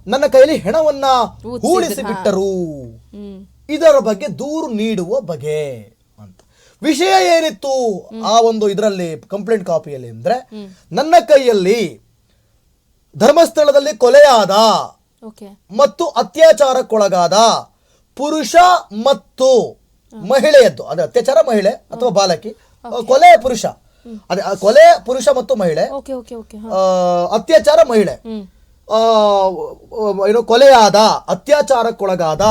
ನನ್ನ ಕೈಯಲ್ಲಿ ಹೆಣವನ್ನ ಹೂಡಿಸಿ ಬಿಟ್ಟರು. ಇದರ ಬಗ್ಗೆ ದೂರು ನೀಡುವ ಬಗೆ ಅಂತ. ವಿಷಯ ಏನಿತ್ತು ಆ ಒಂದು ಇದರಲ್ಲಿ ಕಂಪ್ಲೇಂಟ್ ಕಾಪಿಯಲ್ಲಿ ಅಂದ್ರೆ, ನನ್ನ ಕೈಯಲ್ಲಿ ಧರ್ಮಸ್ಥಳದಲ್ಲಿ ಕೊಲೆಯಾದ ಮತ್ತು ಅತ್ಯಾಚಾರಕ್ಕೊಳಗಾದ ಪುರುಷ ಮತ್ತು ಮಹಿಳೆಯದ್ದು, ಅದೇ ಅತ್ಯಾಚಾರ ಮಹಿಳೆ ಅಥವಾ ಬಾಲಕಿ, ಕೊಲೆ ಪುರುಷ, ಅದೇ ಕೊಲೆ ಪುರುಷ ಮತ್ತು ಮಹಿಳೆ, ಅತ್ಯಾಚಾರ ಮಹಿಳೆ, ಕೊಲೆಯಾದ ಅತ್ಯಾಚಾರಕ್ಕೊಳಗಾದ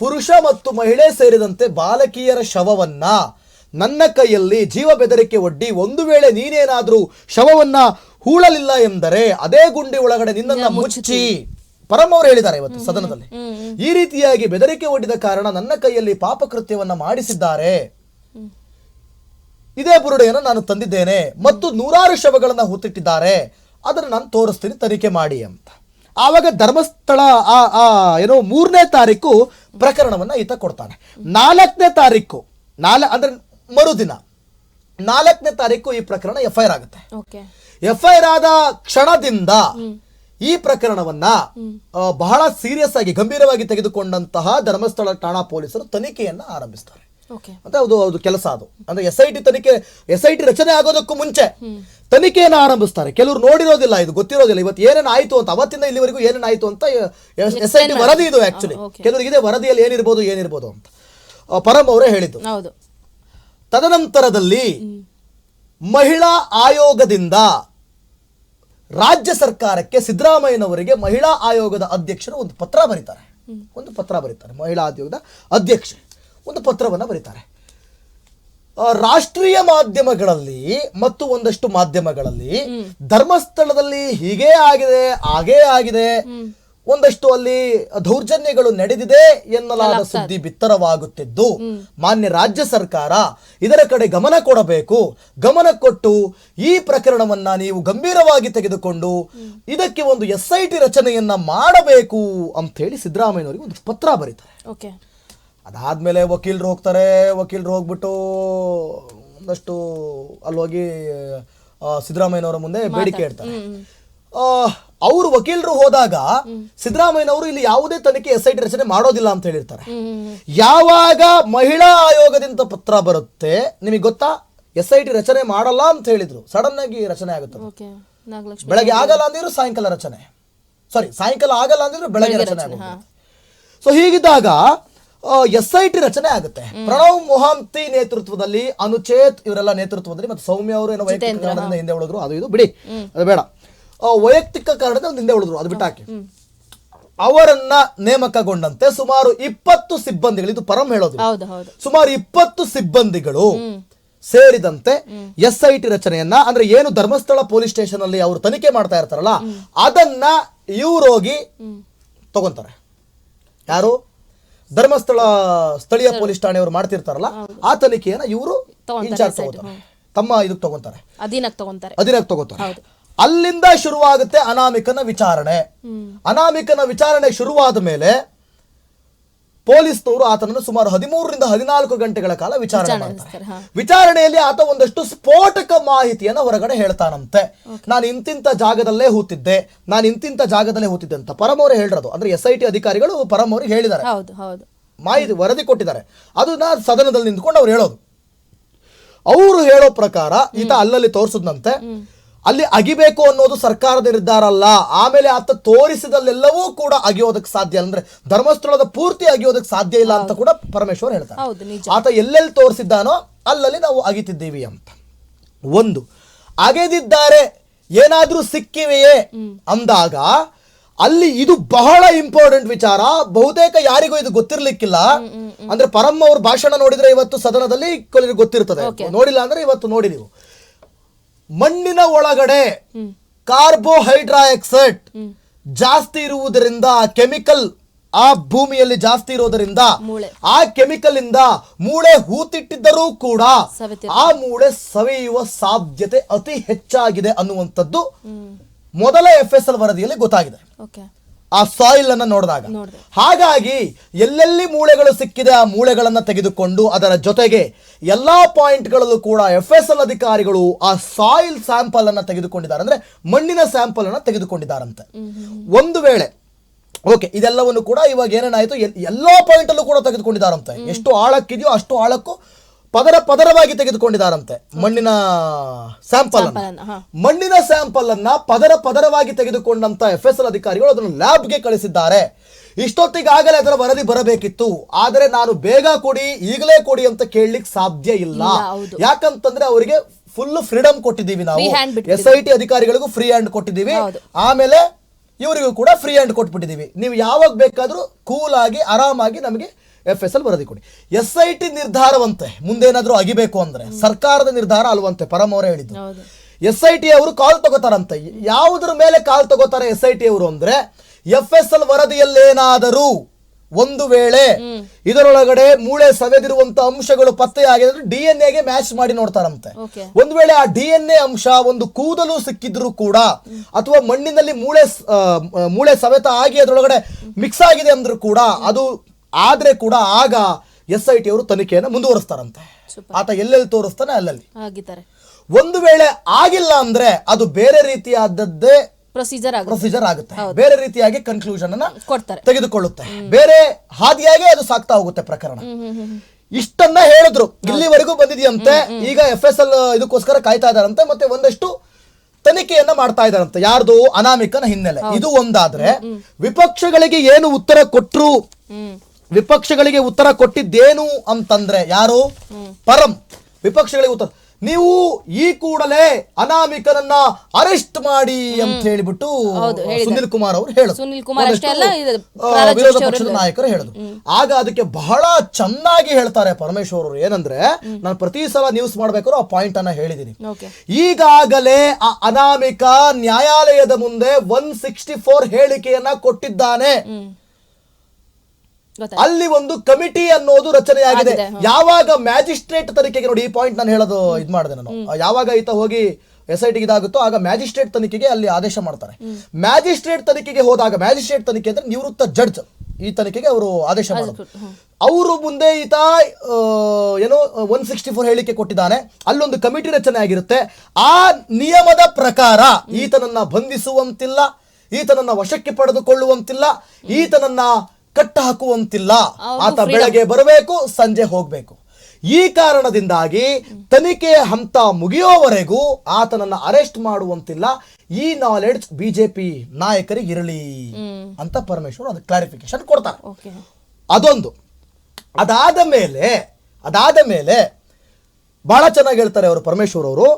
ಪುರುಷ ಮತ್ತು ಮಹಿಳೆ ಸೇರಿದಂತೆ ಬಾಲಕಿಯರ ಶವವನ್ನ ನನ್ನ ಕೈಯಲ್ಲಿ ಜೀವ ಬೆದರಿಕೆ ಒಡ್ಡಿ, ಒಂದು ವೇಳೆ ನೀನೇನಾದ್ರೂ ಶವವನ್ನ ಹೂಳಲಿಲ್ಲ ಎಂದರೆ ಅದೇ ಗುಂಡಿ ಒಳಗಡೆ ನಿನ್ನನ್ನ ಮುಚ್ಚಿ, ಪರಂ ಅವರು ಹೇಳಿದ್ದಾರೆ ಇವತ್ತು ಸದನದಲ್ಲಿ, ಈ ರೀತಿಯಾಗಿ ಬೆದರಿಕೆ ಒಡ್ಡಿದ ಕಾರಣ ನನ್ನ ಕೈಯಲ್ಲಿ ಪಾಪಕೃತ್ಯವನ್ನ ಮಾಡಿಸಿದ್ದಾರೆ. ಇದೇ ಬುರುಡೆಯನ್ನು ನಾನು ತಂದಿದ್ದೇನೆ ಮತ್ತು 100 ಶವಗಳನ್ನ ಹೂತಿಟ್ಟಿದ್ದಾರೆ, ಅದನ್ನು ನಾನು ತೋರಿಸ್ತೀನಿ, ತನಿಖೆ ಮಾಡಿ ಅಂತ. ಆವಾಗ ಧರ್ಮಸ್ಥಳ 3ನೇ ತಾರೀಕು ಪ್ರಕರಣವನ್ನ ಈತ ಕೊಡ್ತಾನೆ. 4ನೇ ತಾರೀಕು ಅಂದ್ರೆ ಮರುದಿನ 4ನೇ ತಾರೀಕು ಈ ಪ್ರಕರಣ FIR ಆಗುತ್ತೆ. FIR ಆದ ಕ್ಷಣದಿಂದ ಈ ಪ್ರಕರಣವನ್ನ ಬಹಳ ಸೀರಿಯಸ್ ಆಗಿ ಗಂಭೀರವಾಗಿ ತೆಗೆದುಕೊಂಡಂತಹ ಧರ್ಮಸ್ಥಳ ಠಾಣಾ ಪೊಲೀಸರು ತನಿಖೆಯನ್ನ ಆರಂಭಿಸ್ತಾರೆ. ಅಂದ್ರೆ ಅದು ಕೆಲಸ, ಅದು ಅಂದ್ರೆ SIT ರಚನೆ ಆಗೋದಕ್ಕೂ ಮುಂಚೆ ತನಿಖೆಯನ್ನು ಆರಂಭಿಸ್ತಾರೆ. ಕೆಲವರು ನೋಡಿರೋದಿಲ್ಲ, ಇದು ಗೊತ್ತಿರೋದಿಲ್ಲ ಇವತ್ತು ಏನೇನು ಆಯ್ತು ಅಂತ, ಅವತ್ತಿಂದ ಇಲ್ಲಿವರೆಗೂ ಏನೇನಾಯ್ತು ಅಂತ SIT ವರದಿ ಇದು. ಆಕ್ಚುಲಿ ಕೆಲವರಿಗೆ ಇದೆ ವರದಿಯಲ್ಲಿ ಏನಿರ್ಬೋದು ಅಂತ ಪರಂ ಅವರೇ ಹೇಳಿದ್ದು. ತದನಂತರದಲ್ಲಿ ಮಹಿಳಾ ಆಯೋಗದಿಂದ ರಾಜ್ಯ ಸರ್ಕಾರಕ್ಕೆ ಸಿದ್ದರಾಮಯ್ಯನವರಿಗೆ ಮಹಿಳಾ ಆಯೋಗದ ಅಧ್ಯಕ್ಷರು ಒಂದು ಪತ್ರ ಬರೀತಾರೆ. ಮಹಿಳಾ ಆಯೋಗದ ಅಧ್ಯಕ್ಷೆ ಒಂದು ಪತ್ರವನ್ನ ಬರೀತಾರೆ. ರಾಷ್ಟ್ರೀಯ ಮಾಧ್ಯಮಗಳಲ್ಲಿ ಮತ್ತು ಒಂದಷ್ಟು ಮಾಧ್ಯಮಗಳಲ್ಲಿ ಧರ್ಮಸ್ಥಳದಲ್ಲಿ ಹೀಗೆ ಆಗಿದೆ, ಹಾಗೇ ಆಗಿದೆ, ಒಂದಷ್ಟು ಅಲ್ಲಿ ದೌರ್ಜನ್ಯಗಳು ನಡೆದಿದೆ ಎನ್ನಲಾದ ಸುದ್ದಿ ಬಿತ್ತರವಾಗುತ್ತಿದ್ದು, ಮಾನ್ಯ ರಾಜ್ಯ ಸರ್ಕಾರ ಇದರ ಕಡೆ ಗಮನ ಕೊಡಬೇಕು. ಗಮನ ಕೊಟ್ಟು ಈ ಪ್ರಕರಣವನ್ನ ನೀವು ಗಂಭೀರವಾಗಿ ತೆಗೆದುಕೊಂಡು ಇದಕ್ಕೆ ಒಂದು SIT ರಚನೆಯನ್ನ ಮಾಡಬೇಕು ಅಂತ ಹೇಳಿ ಸಿದ್ದರಾಮಯ್ಯನವರಿಗೆ ಒಂದು ಪತ್ರ ಬರೀತಾರೆ. ಅದಾದ್ಮೇಲೆ ವಕೀಲರು ಹೋಗ್ಬಿಟ್ಟು ಒಂದಷ್ಟು ಅಲ್ಲಿ ಹೋಗಿ ಸಿದ್ದರಾಮಯ್ಯನವರ ಮುಂದೆ ಬೇಡಿಕೆ ಇಡ್ತಾರೆ. ಅವರು ವಕೀಲರು ಹೋದಾಗ ಸಿದ್ದರಾಮಯ್ಯನವರು ಇಲ್ಲಿ ಯಾವುದೇ ತನಿಖೆ SIT ರಚನೆ ಮಾಡೋದಿಲ್ಲ ಅಂತ ಹೇಳಿರ್ತಾರೆ. ಯಾವಾಗ ಮಹಿಳಾ ಆಯೋಗದಿಂದ ಪತ್ರ ಬರುತ್ತೆ, ನಿಮಗೆ ಗೊತ್ತಾ, SIT ರಚನೆ ಮಾಡಲ್ಲ ಅಂತ ಹೇಳಿದ್ರು, ಸಡನ್ ಆಗಿ ರಚನೆ ಆಗುತ್ತೆ. ಬೆಳಗ್ಗೆ ಆಗಲ್ಲ ಅಂದಿದ್ರು ಸಾಯಂಕಾಲ ರಚನೆ, ಸಾಯಂಕಾಲ ಆಗಲ್ಲ ಅಂದಿದ್ರು ಬೆಳಗ್ಗೆ ರಚನೆ ಆಗುತ್ತೆ. ಸೊ ಹೀಗಿದ್ದಾಗ SIT ರಚನೆ ಆಗುತ್ತೆ. ಪ್ರಣವ್ ಮೊಹಾಂತಿ ನೇತೃತ್ವದಲ್ಲಿ, ಅನುಚೇತ್ ಇವರೆಲ್ಲ ನೇತೃತ್ವದಲ್ಲಿ, ಮತ್ತು ಸೌಮ್ಯ ಅವರು ಏನೋ ವೈಯಕ್ತಿಕ ಕಾರಣದಿಂದ ಹಿಂದೆ ಉಳಿದ್ರು, ಅದು ಇದು ಬಿಡಿ, ಅದು ಬೇಡ, ವೈಯಕ್ತಿಕ ಕಾರಣದಿಂದ ಹಿಂದೆ ಉಳಿದ್ರು, ಅದು ಬಿಟ್ಟಾಕಿ. ಅವರನ್ನ ನೇಮಕಗೊಂಡಂತೆ ಸುಮಾರು 20 ಸಿಬ್ಬಂದಿಗಳು, ಇದು ಪರಂ ಹೇಳೋದು, ಸುಮಾರು 20 ಸಿಬ್ಬಂದಿಗಳು ಸೇರಿದಂತೆ SIT ರಚನೆಯನ್ನ, ಅಂದ್ರೆ ಏನು ಧರ್ಮಸ್ಥಳ ಪೊಲೀಸ್ ಸ್ಟೇಷನ್ ಅಲ್ಲಿ ಅವರು ತನಿಖೆ ಮಾಡ್ತಾ ಇರ್ತಾರಲ್ಲ, ಅದನ್ನ ಇವರೋಗಿ ತಗೊಂತಾರೆ. ಯಾರು? ಧರ್ಮಸ್ಥಳ ಸ್ಥಳೀಯ ಪೊಲೀಸ್ ಠಾಣೆಯವರು ಮಾಡ್ತಿರ್ತಾರಲ್ಲ, ಆ ತನಿಖೆಯನ್ನ ಇವರು ಇನ್ಚಾರ್ಜ್ ತಗೋತಾರೆ, ತಮ್ಮ ಇದಕ್ಕೆ ತಗೊಂತಾರೆ, ಅಧೀನಕ್ಕೆ ತಗೋತಾರೆ. ಅಲ್ಲಿಂದ ಶುರುವಾಗುತ್ತೆ ಅನಾಮಿಕನ ವಿಚಾರಣೆ ಶುರುವಾದ ಮೇಲೆ ಪೊಲೀಸ್ನವರು ಆತನನ್ನು ಸುಮಾರು 13ರಿಂದ 14 ಗಂಟೆಗಳ ಕಾಲ ವಿಚಾರಣೆ ಮಾಡ್ತಾರೆ. ವಿಚಾರಣೆಯಲ್ಲಿ ಆತ ಒಂದಷ್ಟು ಸ್ಫೋಟಕ ಮಾಹಿತಿಯನ್ನು ಹೊರಗಡೆ ಹೇಳ್ತಾನಂತೆ. ನಾನು ಇಂತಿಂತ ಜಾಗದಲ್ಲೇ ಹೂತಿದ್ದೆ ಅಂತ ಪರಂ ಅವರು ಹೇಳಿರೋದು. ಅಂದ್ರೆ SIT ಅಧಿಕಾರಿಗಳು ಪರಂ ಅವರಿಗೆ ಹೇಳಿದ್ದಾರೆ, ಮಾಹಿತಿ ವರದಿ ಕೊಟ್ಟಿದ್ದಾರೆ. ಅದನ್ನ ಸದನದಲ್ಲಿ ನಿಂತ್ಕೊಂಡು ಅವ್ರು ಹೇಳೋದು. ಅವರು ಹೇಳೋ ಪ್ರಕಾರ ಈತ ಅಲ್ಲಲ್ಲಿ ತೋರಿಸಿದಂತೆ ಅಲ್ಲಿ ಅಗಿಬೇಕು ಅನ್ನೋದು ಸರ್ಕಾರದ ನಿರ್ಧಾರ ಅಲ್ಲ. ಆಮೇಲೆ ಆತ ತೋರಿಸಿದಲ್ಲೆಲ್ಲವೂ ಕೂಡ ಅಗಿಯೋದಕ್ಕೆ ಸಾಧ್ಯ, ಅಂದ್ರೆ ಧರ್ಮಸ್ಥಳದ ಪೂರ್ತಿ ಅಗಿಯೋದಕ್ಕೆ ಸಾಧ್ಯ ಇಲ್ಲ ಅಂತ ಕೂಡ ಪರಮೇಶ್ವರ್ ಹೇಳ್ತಾರೆ. ಆತ ಎಲ್ಲೆಲ್ಲಿ ತೋರಿಸಿದ್ದಾನೋ ಅಲ್ಲಲ್ಲಿ ನಾವು ಅಗಿತಿದ್ದೀವಿ ಅಂತ. ಒಂದು ಅಗೆದಿದ್ದಾರೆ, ಏನಾದ್ರೂ ಸಿಕ್ಕಿವೆಯೇ ಅಂದಾಗ ಅಲ್ಲಿ ಇದು ಬಹಳ ಇಂಪಾರ್ಟೆಂಟ್ ವಿಚಾರ. ಬಹುತೇಕ ಯಾರಿಗೂ ಇದು ಗೊತ್ತಿರ್ಲಿಕ್ಕಿಲ್ಲ. ಅಂದ್ರೆ ಪರಂ ಅವ್ರ ಭಾಷಣ ನೋಡಿದ್ರೆ ಇವತ್ತು ಸದನದಲ್ಲಿ ಗೊತ್ತಿರ್ತದೆ, ನೋಡಿಲ್ಲ ಅಂದ್ರೆ ಇವತ್ತು ನೋಡಿ ನೀವು. ಮಣ್ಣಿನ ಒಳಗಡೆ ಕಾರ್ಬೋಹೈಡ್ರಾಕ್ಸೈಡ್ ಜಾಸ್ತಿ ಇರುವುದರಿಂದ, ಕೆಮಿಕಲ್ ಆ ಭೂಮಿಯಲ್ಲಿ ಜಾಸ್ತಿ ಇರೋದರಿಂದ, ಆ ಕೆಮಿಕಲ್ ಇಂದ ಮೂಳೆ ಹೂತಿಟ್ಟಿದ್ದರೂ ಕೂಡ ಆ ಮೂಳೆ ಸವೆಯುವ ಸಾಧ್ಯತೆ ಅತಿ ಹೆಚ್ಚಾಗಿದೆ ಅನ್ನುವಂಥದ್ದು ಮೊದಲ FSL ವರದಿಯಲ್ಲಿ ಗೊತ್ತಾಗಿದೆ, ಆ ಸಾಯಿಲ್ ಅನ್ನ ನೋಡಿದಾಗ. ಹಾಗಾಗಿ ಎಲ್ಲೆಲ್ಲಿ ಮೂಳೆಗಳು ಸಿಕ್ಕಿದೆ ಆ ಮೂಳೆಗಳನ್ನ ತೆಗೆದುಕೊಂಡು ಅದರ ಜೊತೆಗೆ ಎಲ್ಲಾ ಪಾಯಿಂಟ್ಗಳಲ್ಲೂ ಕೂಡ FSL ಅಧಿಕಾರಿಗಳು ಆ ಸಾಯಿಲ್ ಸ್ಯಾಂಪಲ್ ಅನ್ನ ತೆಗೆದುಕೊಂಡಿದ್ದಾರೆ, ಅಂದ್ರೆ ಮಣ್ಣಿನ ಸ್ಯಾಂಪಲ್ ಅನ್ನ ತೆಗೆದುಕೊಂಡಿದ್ದಾರಂತೆ. ಒಂದು ವೇಳೆ ಓಕೆ, ಇದೆಲ್ಲವನ್ನು ಕೂಡ ಇವಾಗ ಏನೇನಾಯ್ತು, ಎಲ್ಲಾ ಪಾಯಿಂಟ್ ಅಲ್ಲೂ ಕೂಡ ತೆಗೆದುಕೊಂಡಿದ್ದಾರಂತೆ. ಎಷ್ಟು ಆಳಕ್ಕಿದೆಯೋ ಅಷ್ಟು ಆಳಕ್ಕೂ ಪದರವಾಗಿ ತೆಗೆದುಕೊಂಡಿದ್ದಾರಂತೆ ಮಣ್ಣಿನ ಸ್ಯಾಂಪಲ್ ಅನ್ನ ಪದರವಾಗಿ ತೆಗೆದುಕೊಂಡಂತ FSL ಅಧಿಕಾರಿಗಳು ಅದನ್ನು ಲ್ಯಾಬ್ಗೆ ಕಳಿಸಿದ್ದಾರೆ. ಇಷ್ಟೊತ್ತಿಗಾಗಲೇ ಅದರ ವರದಿ ಬರಬೇಕಿತ್ತು, ಆದರೆ ನಾನು ಬೇಗ ಕೊಡಿ, ಈಗಲೇ ಕೊಡಿ ಅಂತ ಕೇಳಲಿಕ್ಕೆ ಸಾಧ್ಯ ಇಲ್ಲ. ಯಾಕಂತಂದ್ರೆ ಅವರಿಗೆ ಫುಲ್ ಫ್ರೀಡಮ್ ಕೊಟ್ಟಿದ್ದೀವಿ ನಾವು. SIT ಅಧಿಕಾರಿಗಳಿಗೂ ಫ್ರೀ ಹ್ಯಾಂಡ್ ಕೊಟ್ಟಿದ್ದೀವಿ, ಆಮೇಲೆ ಇವರಿಗೂ ಕೂಡ ಫ್ರೀ ಹ್ಯಾಂಡ್ ಕೊಟ್ಬಿಟ್ಟಿದ್ದೀವಿ. ನೀವು ಯಾವಾಗ ಬೇಕಾದ್ರೂ ಕೂಲ್ ಆಗಿ ಆರಾಮಾಗಿ ನಮಗೆ FSL ವರದಿ ಕೊಡಿ. SIT ನಿರ್ಧಾರವಂತೆ ಮುಂದೇನಾದ್ರೂ ಅಗಿಬೇಕು ಅಂದ್ರೆ ಸರ್ಕಾರದ ನಿರ್ಧಾರ ಅಲ್ವಂತೆ. ಪರಮ್ ಅವರೇ ಹೇಳಿದ್ದು SIT ಅವರು ಕಾಲ್ ತಗೋತಾರಂತೆ. ಯಾವುದ್ರ ಮೇಲೆ ಕಾಲ್ ತಗೋತಾರೆ SIT ಅವರು ಅಂದ್ರೆ, FSL ವರದಿಯಲ್ಲೇನಾದರೂ ಒಂದು ವೇಳೆ ಇದರೊಳಗಡೆ ಮೂಳೆ ಸವೆದಿರುವಂತ ಅಂಶಗಳು ಪತ್ತೆಯಾಗಿದ್ರೆ DNA ಮ್ಯಾಚ್ ಮಾಡಿ ನೋಡ್ತಾರಂತೆ. ಒಂದು ವೇಳೆ ಆ DNA ಅಂಶ ಒಂದು ಕೂದಲು ಸಿಕ್ಕಿದ್ರು ಕೂಡ, ಅಥವಾ ಮಣ್ಣಿನಲ್ಲಿ ಮೂಳೆ ಸವೆತ ಆಗಿ ಅದರೊಳಗಡೆ ಮಿಕ್ಸ್ ಆಗಿದೆ ಅಂದ್ರೂ ಕೂಡ, ಅದು ಆದ್ರೆ ಕೂಡ ಆಗ SIT ಅವರು ತನಿಖೆಯನ್ನು ಮುಂದುವರಿಸ್ತಾರಂತೆ. ಆತ ಎಲ್ಲೆಲ್ಲಿ ತೋರಿಸ್ತಾನೆ ಅಲ್ಲಲ್ಲಿ. ಒಂದು ವೇಳೆ ಆಗಿಲ್ಲ ಅಂದ್ರೆ ಅದು ಬೇರೆ ರೀತಿಯಾದದ್ದೇ ಪ್ರೊಸೀಜರ್ ಆಗುತ್ತೆ, ಬೇರೆ ರೀತಿಯಾಗಿ ಕನ್ಕ್ಲೂಷನ್ ಅನ್ನ ತೆಗೆದುಕೊಳ್ಳುತ್ತೆ, ಬೇರೆ ಹಾದಿಯಾಗಿ ಅದು ಸಾಕ್ತಾ ಹೋಗುತ್ತೆ ಪ್ರಕರಣ. ಇಷ್ಟನ್ನ ಹೇಳಿದ್ರು, ಇಲ್ಲಿವರೆಗೂ ಬಂದಿದೆಯಂತೆ. ಈಗ FSL ಇದಕ್ಕೋಸ್ಕರ ಕಾಯ್ತಾ ಇದಾರಂತೆ, ಮತ್ತೆ ಒಂದಷ್ಟು ತನಿಖೆಯನ್ನ ಮಾಡ್ತಾ ಇದಾರಂತೆ. ಯಾರ್ದು? ಅನಾಮಿಕನ ಹಿನ್ನೆಲೆ. ಇದು ಒಂದಾದ್ರೆ, ವಿಪಕ್ಷಗಳಿಗೆ ಏನು ಉತ್ತರ ಕೊಟ್ರು, ವಿಪಕ್ಷಗಳಿಗೆ ಉತ್ತರ ಕೊಟ್ಟಿದ್ದೇನು ಅಂತಂದ್ರೆ ಯಾರು? ಪರಂ. ವಿಪಕ್ಷಗಳಿಗೆ ಉತ್ತರ, ನೀವು ಈ ಕೂಡಲೇ ಅನಾಮಿಕನನ್ನ ಅರೆಸ್ಟ್ ಮಾಡಿ ಅಂತ ಹೇಳಿಬಿಟ್ಟು ಸುನಿಲ್ ಕುಮಾರ್ ಅವರು ಹೇಳಿದ್ರು, ವಿರೋಧ ಪಕ್ಷದ ನಾಯಕರು ಹೇಳಿದ್ರು. ಆಗ ಅದಕ್ಕೆ ಬಹಳ ಚೆನ್ನಾಗಿ ಹೇಳ್ತಾರೆ ಪರಮೇಶ್ವರ್ ಅವರು. ಏನಂದ್ರೆ, ನಾನು ಪ್ರತಿ ಸಲ ನ್ಯೂಸ್ ಮಾಡ್ಬೇಕಾದ್ರೂ ಆ ಪಾಯಿಂಟ್ ಅನ್ನ ಹೇಳಿದೀನಿ. ಈಗಾಗಲೇ ಆ ಅನಾಮಿಕ ನ್ಯಾಯಾಲಯದ ಮುಂದೆ 164 ಹೇಳಿಕೆಯನ್ನ ಕೊಟ್ಟಿದ್ದಾನೆ. ಅಲ್ಲಿ ಒಂದು ಕಮಿಟಿ ಅನ್ನೋದು ರಚನೆಯಾಗಿದೆ. ಯಾವಾಗ ಮ್ಯಾಜಿಸ್ಟ್ರೇಟ್ ತನಿಖೆಗೆ, ನೋಡಿ ಈ ಪಾಯಿಂಟ್ ನಾನು ಹೇಳೋದು ಇದು ಮಾಡಿದೆ ನಾನು, ಯಾವಾಗ ಈತ ಹೋಗಿ SIT ಇದಾಗುತ್ತೋ ಆಗ ಮ್ಯಾಜಿಸ್ಟ್ರೇಟ್ ತನಿಖೆಗೆ ಅಲ್ಲಿ ಆದೇಶ ಮಾಡ್ತಾರೆ. ಮ್ಯಾಜಿಸ್ಟ್ರೇಟ್ ತನಿಖೆಗೆ ಹೋದಾಗ, ಮ್ಯಾಜಿಸ್ಟ್ರೇಟ್ ತನಿಖೆ ಅಂದ್ರೆ ನಿವೃತ್ತ ಜಡ್ಜ್ ಈ ತನಿಖೆಗೆ ಅವರು ಆದೇಶ ಮಾಡೋದು. ಅವರು ಮುಂದೆ ಈತ ಏನೋ 164 ಹೇಳಿಕೆ ಕೊಟ್ಟಿದ್ದಾನೆ, ಅಲ್ಲೊಂದು ಕಮಿಟಿ ರಚನೆ ಆಗಿರುತ್ತೆ. ಆ ನಿಯಮದ ಪ್ರಕಾರ ಈತನನ್ನ ಬಂಧಿಸುವಂತಿಲ್ಲ, ಈತನನ್ನ ವಶಕ್ಕೆ ಪಡೆದುಕೊಳ್ಳುವಂತಿಲ್ಲ, ಈತನನ್ನ ಕಟ್ಟ ಹಾಕುವಂತಿಲ್ಲ. ಆತ ಬೆಳಗ್ಗೆ ಬರಬೇಕು, ಸಂಜೆ ಹೋಗ್ಬೇಕು. ಈ ಕಾರಣದಿಂದಾಗಿ ತನಿಖೆಯ ಹಂತ ಮುಗಿಯೋವರೆಗೂ ಆತನನ್ನ ಅರೆಸ್ಟ್ ಮಾಡುವಂತಿಲ್ಲ. ಈ ನಾಲೆಡ್ಜ್ ಬಿಜೆಪಿ ನಾಯಕರಿಗೆ ಇರಲಿ ಅಂತ ಪರಮೇಶ್ವರ್ ಅದಕ್ಕೆ ಕ್ಲಾರಿಫಿಕೇಶನ್ ಕೊಡ್ತಾರೆ. ಅದೊಂದು. ಅದಾದ ಮೇಲೆ ಬಹಳ ಚೆನ್ನಾಗಿ ಹೇಳ್ತಾರೆ ಅವರು ಪರಮೇಶ್ವರ್ ಅವರು,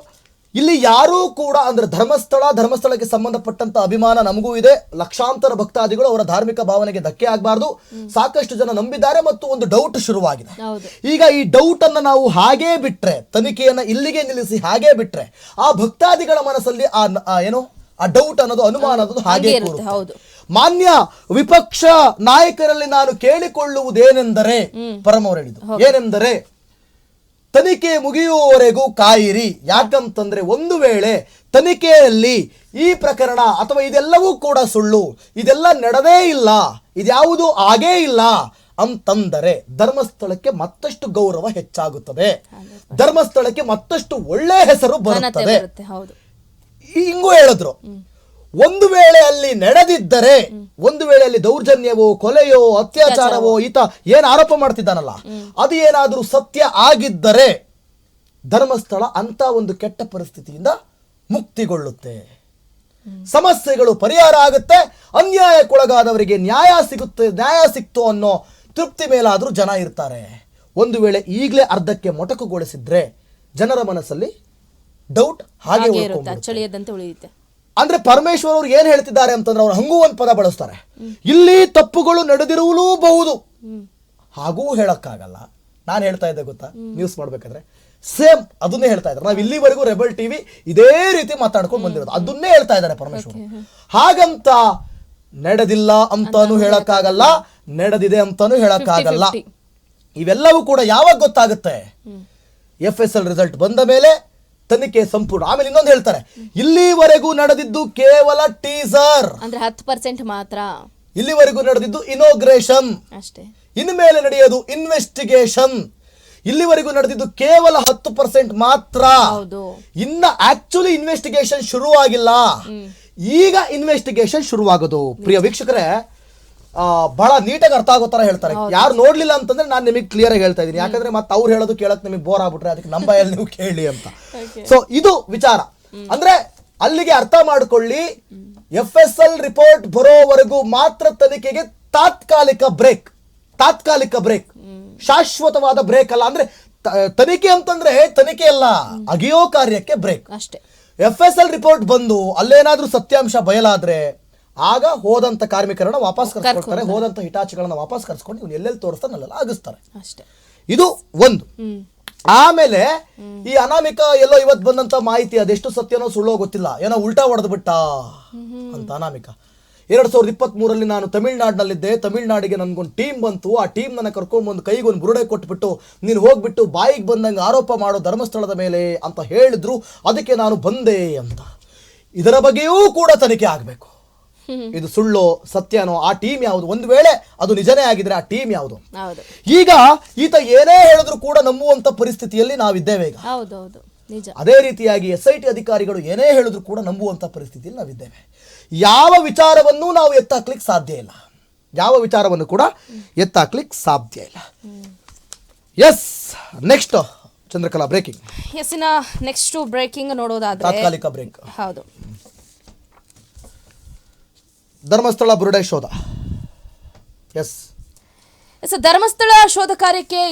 ಇಲ್ಲಿ ಯಾರೂ ಕೂಡ ಅಂದ್ರೆ ಧರ್ಮಸ್ಥಳಕ್ಕೆ ಸಂಬಂಧಪಟ್ಟಂತ ಅಭಿಮಾನ ನಮಗೂ ಇದೆ. ಲಕ್ಷಾಂತರ ಭಕ್ತಾದಿಗಳು ಅವರ ಧಾರ್ಮಿಕ ಭಾವನೆಗೆ ಧಕ್ಕೆ ಆಗಬಾರ್ದು. ಸಾಕಷ್ಟು ಜನ ನಂಬಿದ್ದಾರೆ ಮತ್ತು ಒಂದು ಡೌಟ್ ಶುರುವಾಗಿದೆ. ಈಗ ಈ ಡೌಟ್ ಅನ್ನ ನಾವು ಹಾಗೇ ಬಿಟ್ರೆ, ತನಿಖೆಯನ್ನ ಇಲ್ಲಿಗೆ ನಿಲ್ಲಿಸಿ ಹಾಗೇ ಬಿಟ್ರೆ, ಆ ಭಕ್ತಾದಿಗಳ ಮನಸ್ಸಲ್ಲಿ ಆ ಡೌಟ್ ಅನ್ನೋದು, ಅನುಮಾನ ಅನ್ನೋದು ಹಾಗೆ ಕೂರುತ್ತೆ. ಮಾನ್ಯ ವಿಪಕ್ಷ ನಾಯಕರಲ್ಲಿ ನಾನು ಕೇಳಿಕೊಳ್ಳುವುದೇನೆಂದರೆ, ಪರಮ ಅವರು ಹೇಳಿದ್ದು ಏನೆಂದರೆ, ತನಿಖೆ ಮುಗಿಯುವವರೆಗೂ ಕಾಯಿರಿ. ಯಾಕಂತಂದ್ರೆ ಒಂದು ವೇಳೆ ತನಿಖೆಯಲ್ಲಿ ಈ ಪ್ರಕರಣ ಅಥವಾ ಇದೆಲ್ಲವೂ ಕೂಡ ಸುಳ್ಳು, ಇದೆಲ್ಲ ನಡೆದೇ ಇಲ್ಲ, ಇದ್ಯಾವುದು ಆಗೇ ಇಲ್ಲ ಅಂತಂದರೆ ಧರ್ಮಸ್ಥಳಕ್ಕೆ ಮತ್ತಷ್ಟು ಗೌರವ ಹೆಚ್ಚಾಗುತ್ತದೆ, ಧರ್ಮಸ್ಥಳಕ್ಕೆ ಮತ್ತಷ್ಟು ಒಳ್ಳೆ ಹೆಸರು ಬರುತ್ತದೆ. ಹಿಂಗೂ ಹೇಳಿದ್ರು. ಒಂದು ವೇಳೆ ಅಲ್ಲಿ ನಡೆದಿದ್ದರೆ, ಒಂದು ವೇಳೆ ಅಲ್ಲಿ ದೌರ್ಜನ್ಯವೋ, ಕೊಲೆಯೋ, ಅತ್ಯಾಚಾರವೋ, ಈತ ಏನ್ ಆರೋಪ ಮಾಡ್ತಿದ್ದಾನಲ್ಲ, ಅದು ಏನಾದ್ರೂ ಸತ್ಯ ಆಗಿದ್ದರೆ ಧರ್ಮಸ್ಥಳ ಅಂತ ಒಂದು ಕೆಟ್ಟ ಪರಿಸ್ಥಿತಿಯಿಂದ ಮುಕ್ತಿಗೊಳ್ಳುತ್ತೆ, ಸಮಸ್ಯೆಗಳು ಪರಿಹಾರ ಆಗುತ್ತೆ, ಅನ್ಯಾಯಕ್ಕೊಳಗಾದವರಿಗೆ ನ್ಯಾಯ ಸಿಕ್ತು ಅನ್ನೋ ತೃಪ್ತಿ ಮೇಲಾದ್ರೂ ಜನ ಇರ್ತಾರೆ. ಒಂದು ವೇಳೆ ಈಗಲೇ ಅರ್ಧಕ್ಕೆ ಮೊಟಕುಗೊಳಿಸಿದ್ರೆ ಜನರ ಮನಸ್ಸಲ್ಲಿ ಡೌಟ್ ಹಾಗೆ ಉಳಿಯುತ್ತೆ. ಅಂದ್ರೆ ಪರಮೇಶ್ವರ್ ಅವ್ರು ಏನ್ ಹೇಳ್ತಿದ್ದಾರೆ ಅಂತಂದ್ರೆ, ಅವ್ರು ಹಂಗೂ ಒಂದು ಪದ ಬಳಸ್ತಾರೆ, ಇಲ್ಲಿ ತಪ್ಪುಗಳು ನಡೆದಿರಬಹುದು, ಹಾಗೂ ಹೇಳಕ್ಕಾಗಲ್ಲ. ನಾನು ಹೇಳ್ತಾ ಇದ್ದೆ ಗೊತ್ತಾ ನ್ಯೂಸ್ ಮಾಡ್ಬೇಕಾದ್ರೆ, ಸೇಮ್ ಅದನ್ನೇ ಹೇಳ್ತಾ ಇದ್ದಾರೆ. ನಾವು ಇಲ್ಲಿವರೆಗೂ ರೆಬಲ್ ಟಿವಿ ಇದೇ ರೀತಿ ಮಾತಾಡ್ಕೊಂಡು ಬಂದಿರೋದು, ಅದನ್ನೇ ಹೇಳ್ತಾ ಇದ್ದಾರೆ ಪರಮೇಶ್ವರ್. ಹಾಗಂತ ನಡೆದಿಲ್ಲ ಅಂತಾನು ಹೇಳಕ್ಕಾಗಲ್ಲ, ನಡೆದಿದೆ ಅಂತಾನು ಹೇಳಕ್ಕಾಗಲ್ಲ. ಇವೆಲ್ಲವೂ ಕೂಡ ಯಾವಾಗ ಗೊತ್ತಾಗುತ್ತೆ? FSL ರಿಸಲ್ಟ್ ಬಂದ ಮೇಲೆ ತನಿಖೆ ಸಂಪೂರ್ಣ. ಆಮೇಲೆ ಇನ್ನೊಂದು ಹೇಳ್ತಾರೆ, ಇಲ್ಲಿವರೆಗೂ ನಡೆದಿದ್ದು ಕೇವಲ ಟೀಸರ್, ಅಂದ್ರೆ 10% ಮಾತ್ರ. ಇಲ್ಲಿವರೆಗೂ ನಡೆದಿದ್ದು ಇನೋಗ್ರೇಷನ್ ಅಷ್ಟೇ, ಇನ್ನು ಮೇಲೆ ನಡೆಯೋದು ಇನ್ವೆಸ್ಟಿಗೇಷನ್. ಇಲ್ಲಿವರೆಗೂ ನಡೆದಿದ್ದು ಕೇವಲ 10% ಮಾತ್ರ. ಇನ್ನ ಆಕ್ಚುಲಿ ಇನ್ವೆಸ್ಟಿಗೇಷನ್ ಶುರುವಾಗಿಲ್ಲ, ಈಗ ಇನ್ವೆಸ್ಟಿಗೇಷನ್ ಶುರುವಾಗೋದು. ಪ್ರಿಯ ವೀಕ್ಷಕರೇ, ಬಹಳ ನೀಟಾಗಿ ಅರ್ಥ ಆಗೋ ತರ ಹೇಳ್ತಾರೆ. ಯಾರು ನೋಡ್ಲಿಲ್ಲ ಅಂತಂದ್ರೆ ನಾನು ನಿಮಗೆ ಕ್ಲಿಯರ್ ಆಗಿ ಹೇಳ್ತಾ ಇದೀನಿ, ಯಾಕಂದ್ರೆ ಮತ್ತೆ ಅವ್ರು ಹೇಳೋದು ಕೇಳಕ್ ನಿಮಗೆ ಬೋರ್ ಆಗ್ಬಿಟ್ರೆ ಅದಕ್ಕೆ ನಮ್ಮ ಬಾಯಲ್ಲಿ ನೀವು ಕೇಳಿ ಅಂತ. ಸೊ ಇದು ವಿಚಾರ. ಅಂದ್ರೆ ಅಲ್ಲಿಗೆ ಅರ್ಥ ಮಾಡ್ಕೊಳ್ಳಿ, FSL ರಿಪೋರ್ಟ್ ಬರೋವರೆಗೂ ಮಾತ್ರ ತನಿಖೆಗೆ ತಾತ್ಕಾಲಿಕ ಬ್ರೇಕ್, ಶಾಶ್ವತವಾದ ಬ್ರೇಕ್ ಅಲ್ಲ. ಅಂದ್ರೆ ತನಿಖೆ ಅಂತಂದ್ರೆ ತನಿಖೆ ಅಲ್ಲ, ಅಗಿಯೋ ಕಾರ್ಯಕ್ಕೆ ಬ್ರೇಕ್ ಅಷ್ಟೇ. FSL ರಿಪೋರ್ಟ್ ಬಂದು ಅಲ್ಲೇನಾದ್ರೂ ಸತ್ಯಾಂಶ ಬಯಲಾದ್ರೆ ಆಗ ಹೋದಂತ ಕಾರ್ಮಿಕರನ್ನ ವಾಪಸ್ ಕರ್ಸ್ಕೊಳ್ತಾರೆ, ಹೋದಂತ ಹಿಟಾಚಿಗಳನ್ನ ವಾಪಸ್ ಕರ್ಸ್ಕೊಂಡು ಇವ್ನು ಎಲ್ಲೆಲ್ಲಿ ತೋರಿಸ್ತಾನೆ ಅಲ್ಲೆಲ್ಲ ಆಗಿಸ್ತಾರೆ. ಇದು ಒಂದು. ಆಮೇಲೆ ಈ ಅನಾಮಿಕ ಎಲ್ಲೋ ಇವತ್ತು ಬಂದಂತ ಮಾಹಿತಿ ಅದೆಷ್ಟು ಸತ್ಯನೋ ಸುಳ್ಳೋ ಗೊತ್ತಿಲ್ಲ, ಏನೋ ಉಲ್ಟಾ ಹೊಡೆದು ಬಿಟ್ಟ ಅಂತ ಅನಾಮಿಕ. 2023 ನಾನು ತಮಿಳ್ನಾಡಿನಲ್ಲಿದ್ದೆ, ತಮಿಳ್ನಾಡಿಗೆ ನನ್ಗೊಂದು ಟೀಮ್ ಬಂತು, ಆ ಟೀಮ್ ನನ್ನ ಕರ್ಕೊಂಡ್ಬಂದು ಕೈಗೊಂದು ಬುರುಡೆ ಕೊಟ್ಬಿಟ್ಟು ನೀನು ಹೋಗ್ಬಿಟ್ಟು ಬಾಯಿಗೆ ಬಂದಂಗೆ ಆರೋಪ ಮಾಡೋ ಧರ್ಮಸ್ಥಳದ ಮೇಲೆ ಅಂತ ಹೇಳಿದ್ರು, ಅದಕ್ಕೆ ನಾನು ಬಂದೆ ಅಂತ. ಇದರ ಬಗ್ಗೆಯೂ ಕೂಡ ತನಿಖೆ ಆಗಬೇಕು. ಇದು ಸುಳ್ಳೋ ಸತ್ಯನೋ, ಆ ಟೀಮ್ ಯಾವುದು, ಒಂದು ವೇಳೆ ಅದು ನಿಜನೇ ಆಗಿದ್ರೆ ಆ ಟೀಮ್ ಯಾವುದು. ಈಗ ಈತ ಏನೇ ಹೇಳಿದ್ರು ಕೂಡ ನಂಬುವಂತ ಪರಿಸ್ಥಿತಿಯಲ್ಲಿ ನಾವಿದ್ದೇವೆ ಈಗ. ಅದೇ ರೀತಿಯಾಗಿ SIT ಅಧಿಕಾರಿಗಳು ಏನೇ ಹೇಳಿದ್ರು ಕೂಡ ನಂಬುವಂತ ಪರಿಸ್ಥಿತಿಯಲ್ಲಿ ನಾವಿದ್ದೇವೆ. ಯಾವ ವಿಚಾರವನ್ನು ನಾವು ಎತ್ತಾಕ್ಲಿಕ್ಕೆ ಸಾಧ್ಯ ಇಲ್ಲ, ಯಾವ ವಿಚಾರವನ್ನು ಕೂಡ ಎತ್ತಾಕ್ಲಿಕ್ಕೆ ಸಾಧ್ಯ ಇಲ್ಲ. Yes, next Chandrakala breaking. Next breaking ನೋಡೋದಾದ್ರೆ ತಾತ್ಕಾಲಿಕ ಬ್ರೇಕ್. ಹೌದು, ಧರ್ಮಸ್ಥಳ ಬುರುಡೆ ಶೋಧ. ಎಸ್, ಧರ್ಮಸ್ಥಳ ಶೋಧ ಕಾರ್ಯಕ್ಕೆ